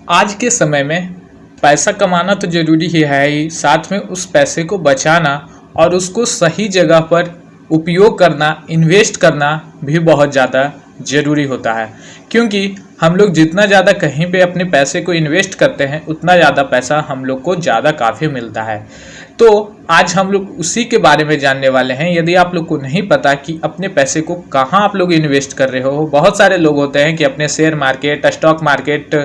आज के समय में पैसा कमाना तो ज़रूरी ही है ही, साथ में उस पैसे को बचाना और उसको सही जगह पर उपयोग करना, इन्वेस्ट करना भी बहुत ज़्यादा ज़रूरी होता है। क्योंकि हम लोग जितना ज़्यादा कहीं पे अपने पैसे को इन्वेस्ट करते हैं उतना ज़्यादा पैसा हम लोग को ज़्यादा काफ़ी मिलता है। तो आज हम लोग उसी के बारे में जानने वाले हैं। यदि आप लोग को नहीं पता कि अपने पैसे को कहाँ आप लोग इन्वेस्ट कर रहे हो, बहुत सारे लोग होते हैं कि अपने शेयर मार्केट, स्टॉक मार्केट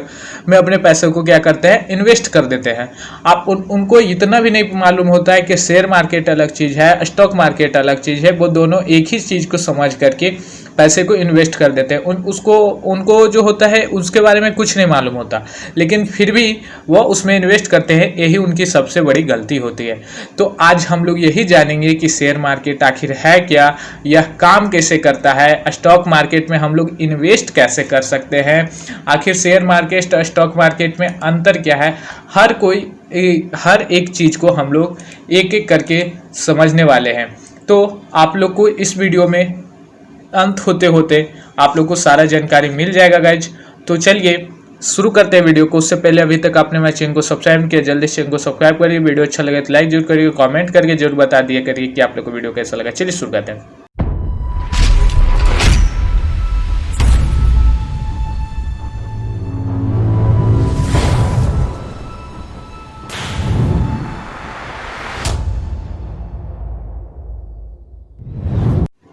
में अपने पैसे को क्या करते हैं, इन्वेस्ट कर देते हैं। आप उनको इतना भी नहीं मालूम होता है कि शेयर मार्केट अलग चीज़ है, स्टॉक मार्केट अलग चीज़ है। वो दोनों एक ही चीज़ को समझ करके पैसे को इन्वेस्ट कर देते हैं। उनको जो होता है उसके बारे में कुछ नहीं मालूम होता, लेकिन फिर भी वो उसमें इन्वेस्ट करते हैं। यही उनकी सबसे बड़ी गलती होती है। तो आज हम लोग यही जानेंगे कि शेयर मार्केट आखिर है क्या, यह काम कैसे करता है, स्टॉक मार्केट में हम लोग इन्वेस्ट कैसे कर सकते हैं, आखिर शेयर मार्केट और स्टॉक मार्केट में अंतर क्या है। हर एक चीज़ को हम लोग एक एक करके समझने वाले हैं। तो आप लोग को इस वीडियो में अंत होते होते आप लोग को सारा जानकारी मिल जाएगा गाइज। तो चलिए शुरू करते हैं वीडियो को। उससे पहले अभी तक आपने मेरे चैनल को सब्सक्राइब किया, जल्दी से चैनल को सब्सक्राइब करिए। वीडियो अच्छा लगे तो लाइक जरूर करिए, कमेंट करके जरूर बता दिया करिए कि आप लोग को वीडियो कैसा लगा। चलिए शुरू करते हैं।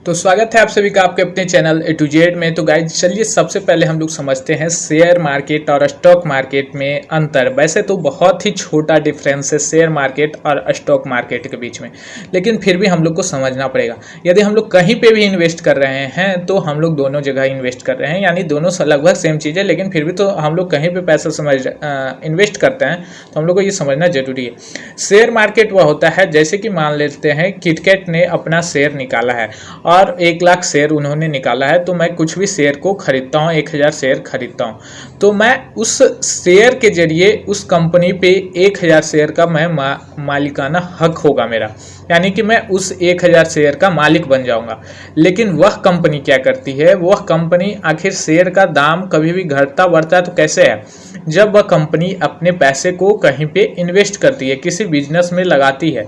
तो स्वागत है आप सभी का आपके अपने चैनल A to Z में। तो गाइज चलिए सबसे पहले हम लोग समझते हैं शेयर मार्केट और स्टॉक मार्केट में अंतर। वैसे तो बहुत ही छोटा डिफरेंस है शेयर मार्केट और स्टॉक मार्केट के बीच में, लेकिन फिर भी हम लोग को समझना पड़ेगा। यदि हम लोग कहीं पे भी इन्वेस्ट कर रहे हैं तो हम लोग दोनों जगह इन्वेस्ट कर रहे हैं, यानी दोनों लगभग सेम चीज़ है, लेकिन फिर भी तो हम लोग कहीं पर पैसा इन्वेस्ट करते हैं तो हम लोग को ये समझना जरूरी है। शेयर मार्केट वह होता है, जैसे कि मान लेते हैं किटकैट ने अपना शेयर निकाला है और 1 लाख शेयर उन्होंने निकाला है। तो मैं कुछ भी शेयर को खरीदता हूँ, 1000 शेयर खरीदता हूँ, तो मैं उस शेयर के जरिए उस कंपनी पे 1000 शेयर का मैं मालिकाना हक होगा मेरा, यानी कि मैं उस 1000 शेयर का मालिक बन जाऊंगा। लेकिन वह कंपनी क्या करती है, वह कंपनी आखिर शेयर का दाम कभी भी घटता बढ़ता तो कैसे है, जब वह कंपनी अपने पैसे को कहीं पे इन्वेस्ट करती है, किसी बिजनेस में लगाती है,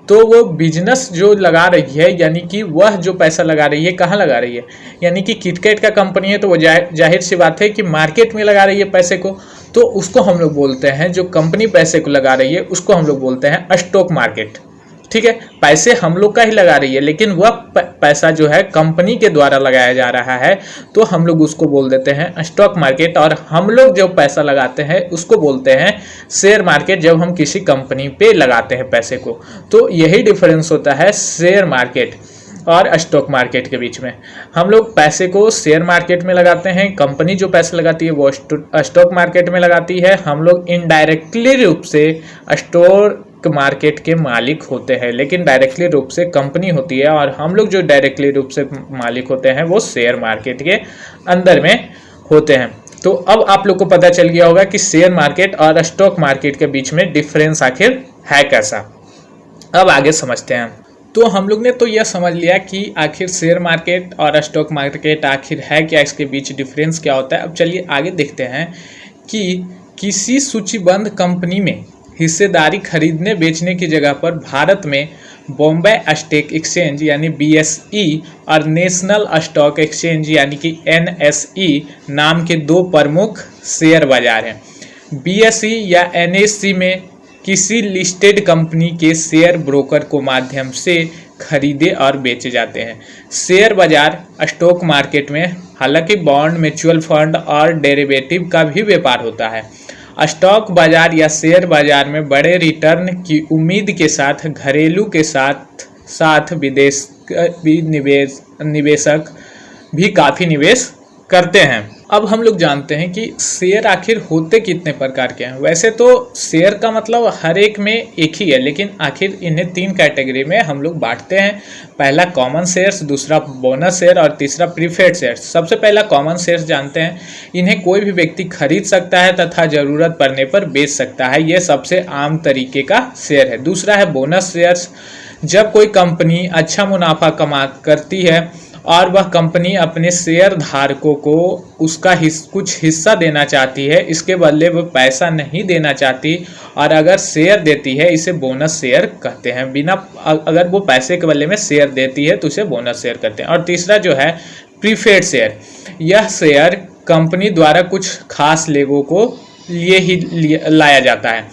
तो वो बिजनेस जो लगा रही है, यानी कि वह जो पैसा लगा रही है कहाँ लगा रही है, यानी कि किटकैट का कंपनी है तो वो जाहिर सी बात है कि मार्केट में लगा रही है पैसे को। तो उसको हम लोग बोलते हैं, जो कंपनी पैसे को लगा रही है उसको हम लोग बोलते हैं स्टॉक मार्केट। ठीक है, पैसे हम लोग का ही लगा रही है, लेकिन वह पैसा जो है कंपनी के द्वारा लगाया जा रहा है, तो हम लोग उसको बोल देते हैं स्टॉक मार्केट। और हम लोग जो पैसा लगाते हैं उसको बोलते हैं शेयर मार्केट, जब हम किसी कंपनी पे लगाते हैं पैसे को। तो यही डिफरेंस होता है शेयर मार्केट और स्टॉक मार्केट के बीच में। हम लोग पैसे को शेयर मार्केट में लगाते हैं, कंपनी जो पैसे लगाती है वो स्टॉक मार्केट में लगाती है। हम लोग इनडायरेक्टली रूप से स्टॉक मार्केट के मालिक होते हैं, लेकिन डायरेक्टली रूप से कंपनी होती है, और हम लोग जो डायरेक्टली रूप से मालिक होते हैं वो शेयर मार्केट के अंदर में होते हैं। तो अब आप लोग को पता चल गया होगा कि शेयर मार्केट और स्टॉक मार्केट के बीच में डिफरेंस आखिर है कैसा। अब आगे समझते हैं। तो हम लोग ने तो यह समझ लिया कि आखिर शेयर मार्केट और स्टॉक मार्केट आखिर है क्या, इसके बीच डिफरेंस क्या होता है। अब चलिए आगे देखते हैं कि किसी सूचीबद्ध कंपनी में हिस्सेदारी खरीदने बेचने की जगह पर भारत में बॉम्बे स्टॉक एक्सचेंज यानी BSE और नेशनल स्टॉक एक्सचेंज यानी कि NSE नाम के 2 प्रमुख शेयर बाजार हैं। BSE या NSE में किसी लिस्टेड कंपनी के शेयर ब्रोकर को माध्यम से खरीदे और बेचे जाते हैं। शेयर बाजार स्टॉक मार्केट में हालांकि बॉन्ड, म्यूचुअल फंड और डेरिवेटिव का भी व्यापार होता है। स्टॉक बाजार या शेयर बाजार में बड़े रिटर्न की उम्मीद के साथ घरेलू के साथ साथ विदेश निवेशक भी काफ़ी निवेश करते हैं। अब हम लोग जानते हैं कि शेयर आखिर होते कितने प्रकार के हैं। वैसे तो शेयर का मतलब हर एक में एक ही है, लेकिन आखिर इन्हें 3 कैटेगरी में हम लोग बांटते हैं। पहला कॉमन शेयर्स, दूसरा बोनस शेयर और तीसरा प्रीफर्ड शेयर्स। सबसे पहला कॉमन शेयर्स जानते हैं। इन्हें कोई भी व्यक्ति खरीद सकता है तथा ज़रूरत पड़ने पर बेच सकता है। ये सबसे आम तरीके का शेयर है। दूसरा है बोनस शेयर्स। जब कोई कंपनी अच्छा मुनाफा करती है और वह कंपनी अपने शेयर धारकों को उसका कुछ हिस्सा देना चाहती है, इसके बदले वो पैसा नहीं देना चाहती, और अगर शेयर देती है इसे बोनस शेयर कहते हैं। बिना अगर वो पैसे के बदले में शेयर देती है तो उसे बोनस शेयर कहते हैं। और तीसरा जो है प्रीफेड शेयर, यह शेयर कंपनी द्वारा कुछ खास लोगों को लिए ही लाया जाता है।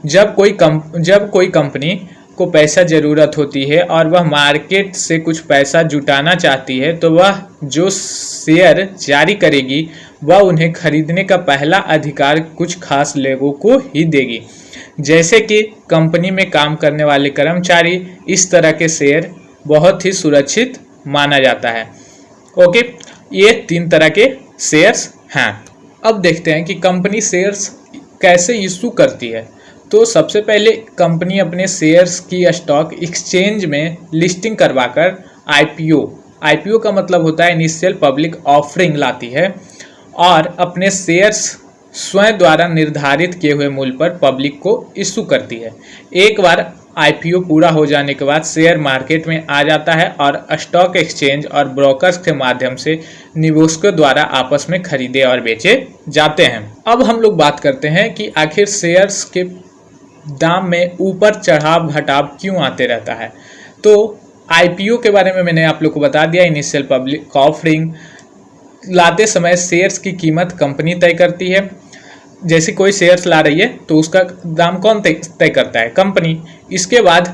जब कोई कंपनी को पैसा ज़रूरत होती है और वह मार्केट से कुछ पैसा जुटाना चाहती है तो वह जो शेयर जारी करेगी वह उन्हें खरीदने का पहला अधिकार कुछ खास लोगों को ही देगी, जैसे कि कंपनी में काम करने वाले कर्मचारी। इस तरह के शेयर बहुत ही सुरक्षित माना जाता है। ओके, ये 3 तरह के शेयर्स हैं। अब देखते हैं कि कंपनी शेयर्स कैसे इशू करती है। तो सबसे पहले कंपनी अपने शेयर्स की स्टॉक एक्सचेंज में लिस्टिंग करवाकर आईपीओ का मतलब होता है इनिशियल पब्लिक ऑफरिंग लाती है और अपने शेयर्स स्वयं द्वारा निर्धारित किए हुए मूल्य पर पब्लिक को इशू करती है। एक बार आईपीओ पूरा हो जाने के बाद शेयर मार्केट में आ जाता है और स्टॉक एक्सचेंज और ब्रोकर्स के माध्यम से निवेशकों द्वारा आपस में खरीदे और बेचे जाते हैं। अब हम लोग बात करते हैं कि आखिर शेयर्स के दाम में ऊपर चढ़ाव घटाव क्यों आते रहता है। तो आईपीओ के बारे में मैंने आप लोग को बता दिया। इनिशियल पब्लिक ऑफरिंग लाते समय शेयर्स की कीमत कंपनी तय करती है। जैसे कोई शेयर्स ला रही है तो उसका दाम कौन तय करता है? कंपनी। इसके बाद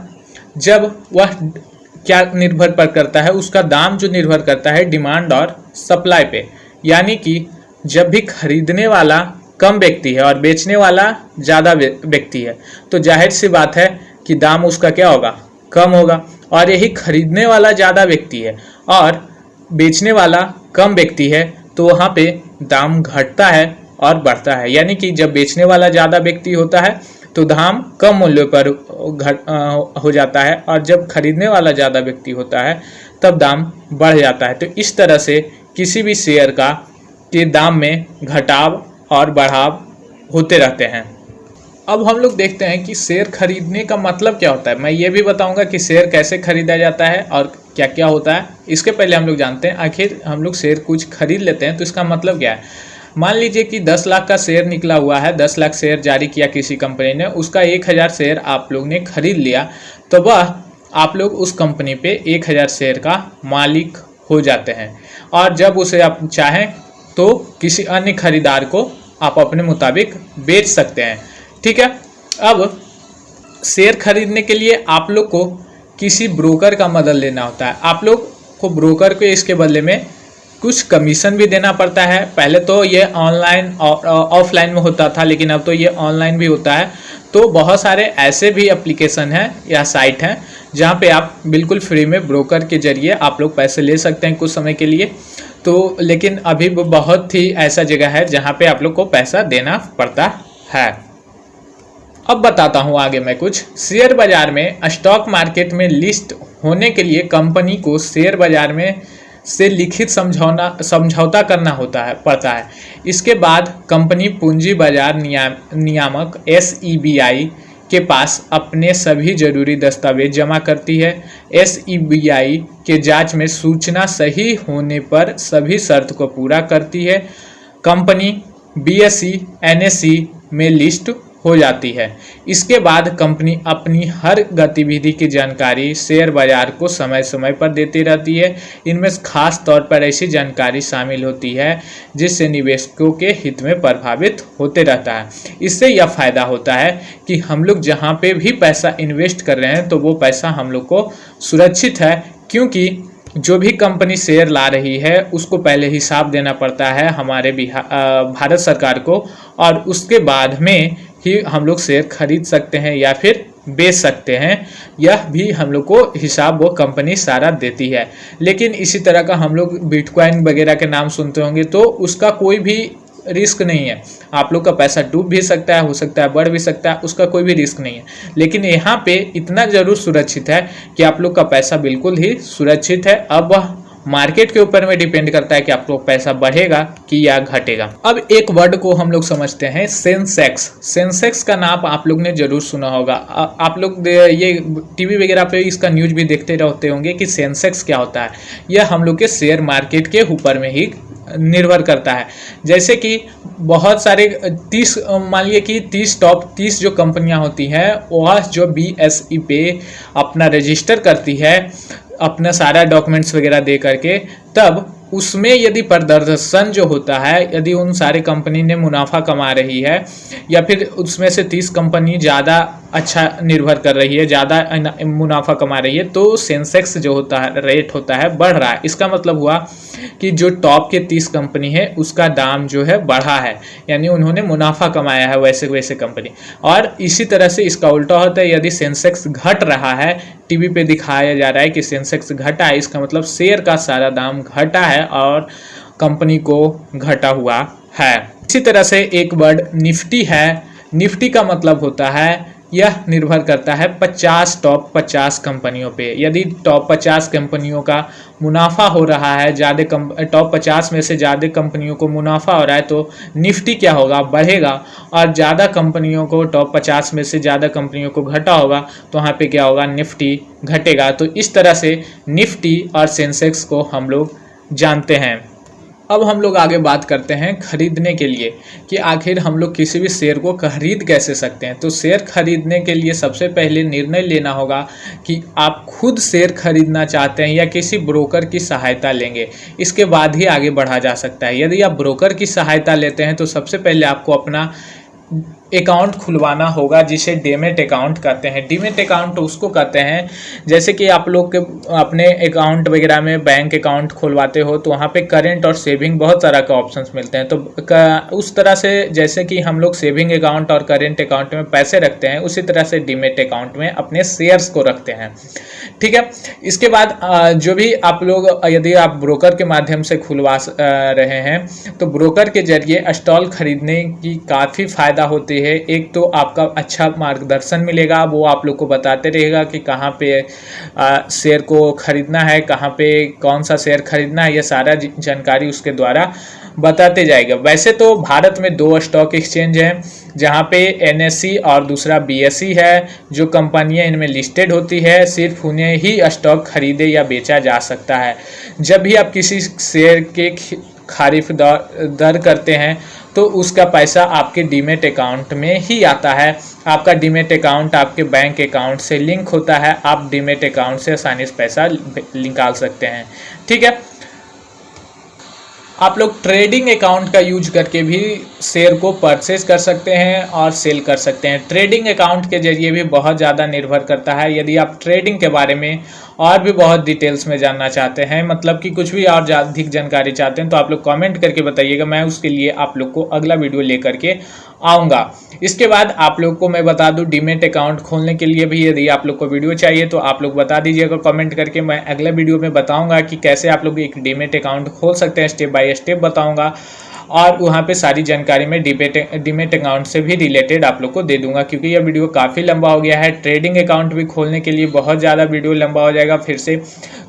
जब वह क्या निर्भर पर करता है, उसका दाम जो निर्भर करता है डिमांड और सप्लाई पे, यानी कि जब भी खरीदने वाला कम व्यक्ति है और बेचने वाला ज़्यादा व्यक्ति है तो जाहिर सी बात है कि दाम उसका क्या होगा? कम होगा। और यही खरीदने वाला ज़्यादा व्यक्ति है और बेचने वाला कम व्यक्ति है तो वहाँ पे दाम घटता है और बढ़ता है। यानी कि जब बेचने वाला ज़्यादा व्यक्ति होता है तो दाम कम मूल्य पर हो जाता है और जब खरीदने वाला ज़्यादा व्यक्ति होता है तब दाम बढ़ जाता है। तो इस तरह से किसी भी शेयर के दाम में घटाव और बढ़ाव होते रहते हैं। अब हम लोग देखते हैं कि शेयर खरीदने का मतलब क्या होता है। मैं ये भी बताऊंगा कि शेयर कैसे खरीदा जाता है और क्या क्या होता है। इसके पहले हम लोग जानते हैं आखिर हम लोग शेयर कुछ खरीद लेते हैं तो इसका मतलब क्या है। मान लीजिए कि 10 लाख का शेयर निकला हुआ है, 10 लाख शेयर जारी किया किसी कंपनी ने, उसका 1000 शेयर आप लोग ने खरीद लिया तो वह आप लोग उस कंपनी पे 1000 शेयर का मालिक हो जाते हैं और जब उसे आप चाहें तो किसी अन्य खरीदार को आप अपने मुताबिक बेच सकते हैं। ठीक है। अब शेयर खरीदने के लिए आप लोग को किसी ब्रोकर का मदद लेना होता है। आप लोग को ब्रोकर को इसके बदले में कुछ कमीशन भी देना पड़ता है। पहले तो ये ऑनलाइन और ऑफलाइन में होता था, लेकिन अब तो ये ऑनलाइन भी होता है। तो बहुत सारे ऐसे भी एप्लीकेशन हैं या साइट हैं जहाँ पे आप बिल्कुल फ्री में ब्रोकर के जरिए आप लोग पैसे ले सकते हैं कुछ समय के लिए। तो लेकिन अभी बहुत ही ऐसा जगह है जहाँ पे आप लोग को पैसा देना पड़ता है। अब बताता हूँ आगे मैं कुछ। शेयर बाजार में स्टॉक मार्केट में लिस्ट होने के लिए कंपनी को शेयर बाजार में से लिखित समझौता करना पड़ता है। इसके बाद कंपनी पूंजी बाजार नियामक SEBI के पास अपने सभी जरूरी दस्तावेज जमा करती है। SEBI के जांच में सूचना सही होने पर सभी शर्त को पूरा करती है। कंपनी BSE NSE में लिस्ट हो जाती है। इसके बाद कंपनी अपनी हर गतिविधि की जानकारी शेयर बाजार को समय समय पर देती रहती है। इनमें खास तौर पर ऐसी जानकारी शामिल होती है जिससे निवेशकों के हित में प्रभावित होते रहता है। इससे यह फायदा होता है कि हम लोग जहाँ पे भी पैसा इन्वेस्ट कर रहे हैं तो वो पैसा हम लोग को सुरक्षित है, क्योंकि जो भी कंपनी शेयर ला रही है उसको पहले हिसाब देना पड़ता है हमारे भारत सरकार को, और उसके बाद में ही हम लोग शेयर खरीद सकते हैं या फिर बेच सकते हैं। यह भी हम लोग को हिसाब वो कंपनी सारा देती है। लेकिन इसी तरह का हम लोग बिटकॉइन वगैरह के नाम सुनते होंगे, तो उसका कोई भी रिस्क नहीं है। आप लोग का पैसा डूब भी सकता है, हो सकता है बढ़ भी सकता है, उसका कोई भी रिस्क नहीं है। लेकिन यहाँ पे इतना ज़रूर सुरक्षित है कि आप लोग का पैसा बिल्कुल ही सुरक्षित है। अब मार्केट के ऊपर में डिपेंड करता है कि आपको पैसा बढ़ेगा कि या घटेगा। अब एक वर्ड को हम लोग समझते हैं, सेंसेक्स। सेंसेक्स का नाम आप लोग ने जरूर सुना होगा। आप लोग ये टीवी वगैरह पे इसका न्यूज भी देखते रहते होंगे कि सेंसेक्स क्या होता है। यह हम लोग के शेयर मार्केट के ऊपर में ही निर्भर करता है। जैसे कि बहुत सारे 30 मान लिए कि 30 टॉप 30 जो कंपनियां होती हैं वह जो BSE पे अपना रजिस्टर करती है अपना सारा डॉक्यूमेंट्स वगैरह दे करके, तब उसमें यदि प्रदर्शन जो होता है, यदि उन सारे कंपनी ने मुनाफा कमा रही है या फिर उसमें से 30 कंपनी ज़्यादा अच्छा निर्भर कर रही है, ज़्यादा मुनाफा कमा रही है, तो सेंसेक्स जो होता है रेट होता है बढ़ रहा है। इसका मतलब हुआ कि जो टॉप के 30 कंपनी है उसका दाम जो है बढ़ा है, यानी उन्होंने मुनाफा कमाया है वैसे वैसे कंपनी। और इसी तरह से इसका उल्टा होता है, यदि सेंसेक्स घट रहा है, टीवी पे दिखाया जा रहा है कि सेंसेक्स घटा है, इसका मतलब शेयर का सारा दाम घटा है और कंपनी को घटा हुआ है। इसी तरह से एक वर्ड निफ्टी है। निफ्टी का मतलब होता है यह निर्भर करता है 50 टॉप 50 कंपनियों पे। यदि टॉप 50 कंपनियों का मुनाफा हो रहा है, ज़्यादा टॉप 50 में से ज़्यादा कंपनियों को मुनाफा हो रहा है तो निफ्टी क्या होगा, बढ़ेगा। और ज़्यादा कंपनियों को, टॉप 50 में से ज़्यादा कंपनियों को घटा होगा तो वहाँ पे क्या होगा, निफ्टी घटेगा। तो इस तरह से निफ्टी और सेंसेक्स को हम लोग जानते हैं। अब हम लोग आगे बात करते हैं खरीदने के लिए कि आखिर हम लोग किसी भी शेयर को खरीद कैसे सकते हैं। तो शेयर खरीदने के लिए सबसे पहले निर्णय लेना होगा कि आप खुद शेयर खरीदना चाहते हैं या किसी ब्रोकर की सहायता लेंगे, इसके बाद ही आगे बढ़ा जा सकता है। यदि आप ब्रोकर की सहायता लेते हैं तो सबसे पहले आपको अपना अकाउंट खुलवाना होगा, जिसे डीमैट अकाउंट कहते हैं। डीमैट अकाउंट उसको कहते हैं जैसे कि आप लोग के अपने अकाउंट वगैरह में बैंक अकाउंट खुलवाते हो तो वहाँ पे करेंट और सेविंग बहुत तरह के ऑप्शंस मिलते हैं। तो उस तरह से जैसे कि हम लोग सेविंग अकाउंट और करेंट अकाउंट में पैसे रखते हैं, उसी तरह से डीमैट अकाउंट में अपने शेयर्स को रखते हैं। ठीक है। इसके बाद जो भी आप लोग यदि आप ब्रोकर के माध्यम से खुलवा रहे हैं तो ब्रोकर के जरिए स्टॉक खरीदने की काफ़ी फ़ायदा होती है। एक तो आपका अच्छा मार्गदर्शन मिलेगा, वो आप लोग को बताते रहेगा कि कहाँ पे शेयर को खरीदना है, कहाँ पे कौन सा शेयर खरीदना है, ये सारा जानकारी उसके द्वारा बताते जाएगा। वैसे तो भारत में 2 स्टॉक एक्सचेंज हैं जहाँ पे NSE और दूसरा BSE है। जो कंपनियां इनमें लिस्टेड होती है सिर्फ उन्हें ही स्टॉक खरीदे या बेचा जा सकता है। जब भी आप किसी शेयर के खरीदार करते हैं तो उसका पैसा आपके डीमैट अकाउंट में ही आता है। आपका डीमैट अकाउंट आपके बैंक अकाउंट से लिंक होता है, आप डीमैट अकाउंट से आसानी से पैसा निकाल सकते हैं। ठीक है। आप लोग ट्रेडिंग अकाउंट का यूज करके भी शेयर को परचेज कर सकते हैं और सेल कर सकते हैं। ट्रेडिंग अकाउंट के जरिए भी बहुत ज़्यादा निर्भर करता है। यदि आप ट्रेडिंग के बारे में और भी बहुत डिटेल्स में जानना चाहते हैं, मतलब कि कुछ भी और अधिक जानकारी चाहते हैं, तो आप लोग कमेंट करके बताइएगा, मैं उसके लिए आप लोग को अगला वीडियो लेकर के आऊँगा। इसके बाद आप लोग को मैं बता दूं, डीमैट अकाउंट खोलने के लिए भी यदि आप लोग को वीडियो चाहिए तो आप लोग बता दीजिएगा कमेंट करके। मैं अगले वीडियो में बताऊंगा कि कैसे आप लोग एक डीमैट अकाउंट खोल सकते हैं, स्टेप बाय स्टेप बताऊंगा। और वहाँ पे सारी जानकारी मैं डीमैट अकाउंट से भी रिलेटेड आप लोग को दे दूंगा, क्योंकि यह वीडियो काफ़ी लंबा हो गया है। ट्रेडिंग अकाउंट भी खोलने के लिए बहुत ज़्यादा वीडियो लंबा हो जाएगा फिर से,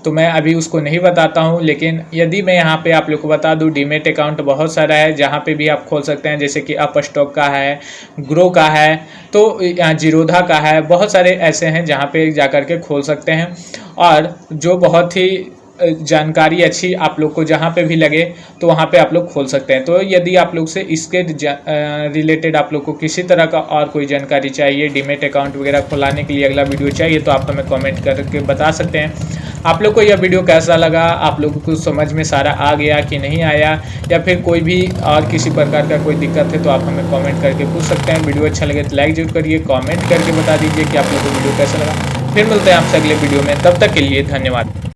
तो मैं अभी उसको नहीं बताता हूँ। लेकिन यदि मैं यहाँ पे आप लोग को बता दूँ, डीमैट अकाउंट बहुत सारा है जहाँ पे भी आप खोल सकते हैं, जैसे कि अप स्टॉक का है, ग्रो का है, तो यहाँ जीरोधा का है, बहुत सारे ऐसे हैं जहाँ पे जा कर के खोल सकते हैं। और जो बहुत ही जानकारी अच्छी आप लोग को जहाँ पे भी लगे तो वहाँ पे आप लोग खोल सकते हैं। तो यदि आप लोग से इसके रिलेटेड आप लोग को किसी तरह का और कोई जानकारी चाहिए, डीमैट अकाउंट वगैरह खुलाने के लिए अगला वीडियो चाहिए, तो आप हमें कमेंट करके बता सकते हैं। आप लोग को यह वीडियो कैसा लगा, आप लोगों को समझ में सारा आ गया कि नहीं आया, या फिर कोई भी और किसी प्रकार का कोई दिक्कत है तो आप हमें कमेंट करके पूछ सकते हैं। वीडियो अच्छा लगे तो लाइक जरूर करिए, कमेंट करके बता दीजिए कि आप लोग को वीडियो कैसा लगा। फिर मिलते हैं आपसे अगले वीडियो में, तब तक के लिए धन्यवाद।